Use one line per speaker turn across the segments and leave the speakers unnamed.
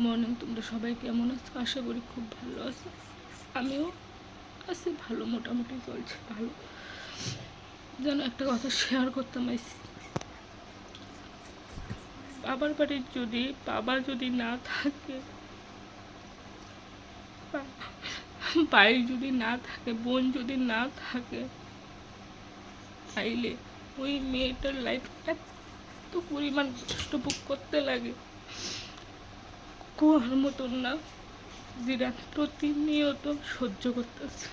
Morning, তোমরা সবাই কেমন আছো? আশা করি খুব ভালো আছো। আমিও আছি ভালো, মোটামুটি চলছে ভালো। যেন একটা কথা শেয়ার করতাম আইছি। বাবার বাড়ির বাবা যদি না থাকে, ভাই যদি না থাকে, বোন যদি না থাকে, তাইলে ওই মেয়েটার লাইফ এত পরিমাণ কষ্ট ভোগ করতে লাগে, কুয়ার মতন না, যেটা প্রতিনিয়ত সহ্য করতেছে।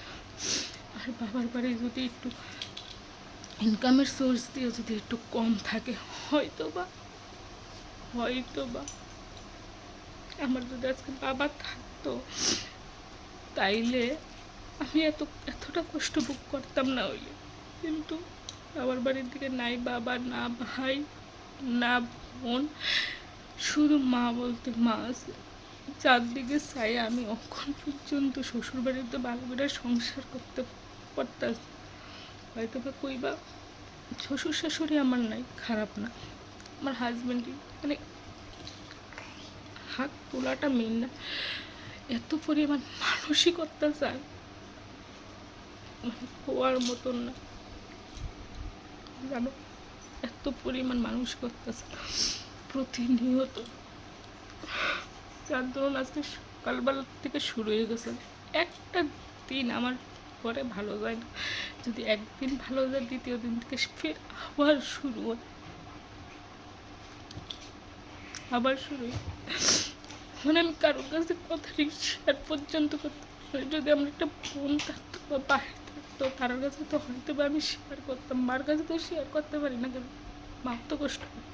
আর বাবার বাড়ি যদি একটু ইনকামের সোর্স দিয়ে যদি একটু কম থাকে, হয়তো বা আমার যদি আজকে বাবা থাকতো, তাইলে আমি এতটা কষ্ট ভোগ করতাম না হইলে। কিন্তু বাবার বাড়ির দিকে নাই বাবা, না ভাই, না বোন, শুধু মা বলতে মা আছে। চারদিকে চাই আমি এখন পর্যন্ত শ্বশুর বাড়িতে ভালো করে সংসার করতে পারতাছি। হয়তো বা কইবা শ্বশুর শাশুড়ি আমার নাই, খারাপ না, আমার হাজব্যান্ডই মানে হাত তোলাটা মেন না, এত পরিমাণ মানসিকতা চায় মানে হওয়ার মতন না, জানো, এত পরিমাণ মানসিকতা প্রতিনিয়ত। যার ধরুন আজকে সকালবেলা থেকে শুরু হয়ে গেছে, একটা দিন আমার ঘরে ভালো যায় না, যদি একদিন ভালো যায় দ্বিতীয় দিন থেকে ফের আবার শুরু হয়, মানে আমি কারোর কাছে কথা শেয়ার পর্যন্ত করতে পারি। যদি আমার একটা বোন থাকতো বা ভাই থাকতো, তার কাছে তো হয়তো বা আমি শেয়ার করতাম, মার কাছে তো শেয়ার করতে পারি না, কেন মা তো কষ্ট করে,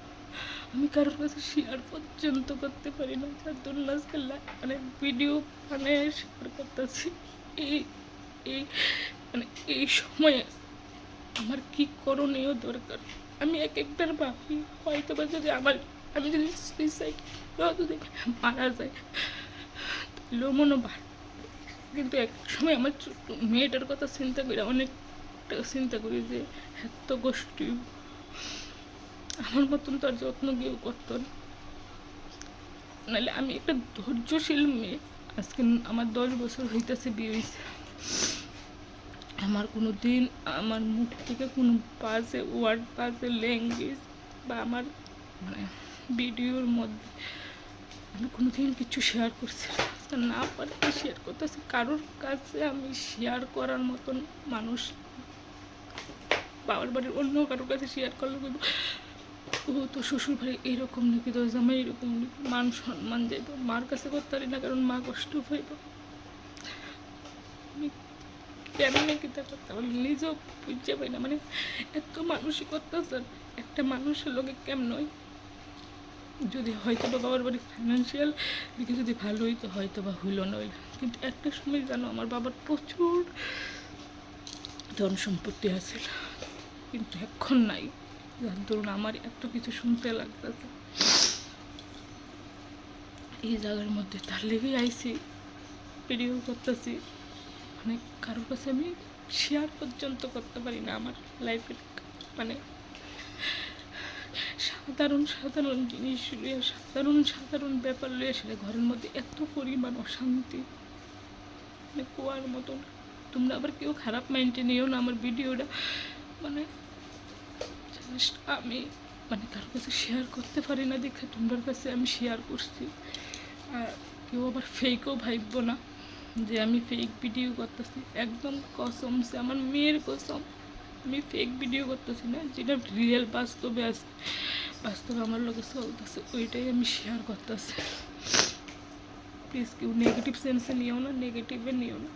আমি কারোর কাছে শেয়ার পর্যন্ত করতে পারি না। যার জন্য আজকে মানে ভিডিও মানে শেয়ার করতেছি। এই এই মানে এই সময়ে আমার কি করণীয় দরকার, আমি একবার ভাবি হয়তো বা যদি আমি যদি সুইসাইড যদি মারা যায় তাহলেও মনে ভালো, কিন্তু এক সময় আমার ছোট্ট মেয়েটার কথা চিন্তা করি, অনেকটা চিন্তা করি যে এত কষ্ট আমার মতন তো আর যত্ন কেউ করতো না। নাহলে আমি একটা ধৈর্যশীল মেয়ে, আজকে আমার 10 বছর হইতেছে বিয়ে হয়েছে, আমার কোনো দিন আমার মুখ থেকে কোনো বাজে ওয়ার্ড, বাজে ল্যাঙ্গুয়েজ বা আমার মানে ভিডিওর মধ্যে আমি কোনো দিন কিছু শেয়ার করছি না, পারে শেয়ার করতেছি কারোর কাছে, আমি শেয়ার করার মতন মানুষ বাবার বাড়ির অন্য কারোর কাছে শেয়ার করলে কিন্তু ও তো শ্বশুর বাড়ি এরকম নাকি, তো জামাই এরকম নাকি, মান সম্মান যাইব, মার কাছে করতে পারি না কারণ মা কষ্ট হইব, আমি কেমনে কিতা করতে পারি নিজেও বুঝতে পারি না। মানে এত মানসিকতা স্যার, একটা মানুষের লোকে কেমন হয়, যদি হয়তো বা বাবার বাড়ি ফাইন্যান্সিয়াল দিকে যদি ভালো হইতো হয়তো বা হইল নইলে, কিন্তু একটা সময় জানো আমার বাবার প্রচুর ধন সম্পত্তি আছিল, কিন্তু এখন নাই। যার ধরুন আমার এত কিছু শুনতে লাগতেছে, এই জায়গার মধ্যে তার লেগেই আইসি, ভিডিও করতেছি, মানে কারোর কাছে আমি শেয়ার পর্যন্ত করতে পারি না আমার লাইফের মানে সাধারণ জিনিস লইয়া, সাধারণ ব্যাপার লইয়া, সেটা ঘরের মধ্যে এত পরিমাণ অশান্তি মানে কুয়ার মতন। তোমরা আবার কেউ খারাপ মাইন্ডে নিও না আমার ভিডিওটা, মানে জাস্ট আমি মানে কারোর কাছে শেয়ার করতে পারি না দেখে তোমার কাছে আমি শেয়ার করছি। আর কেউ আবার ফেকও ভাববো না যে আমি ফেক ভিডিও করতেছি, একদম কসম সে আমার মেয়ের কসম, আমি ফেক ভিডিও করতেছি না, যেটা রিয়েল বাস্তবে আছে, বাস্তবে আমার লোকে চলতেছে ওইটাই আমি শেয়ার করতেছি। প্লিজ কেউ নেগেটিভ সেন্সে নিও না, নেগেটিভে নিও না।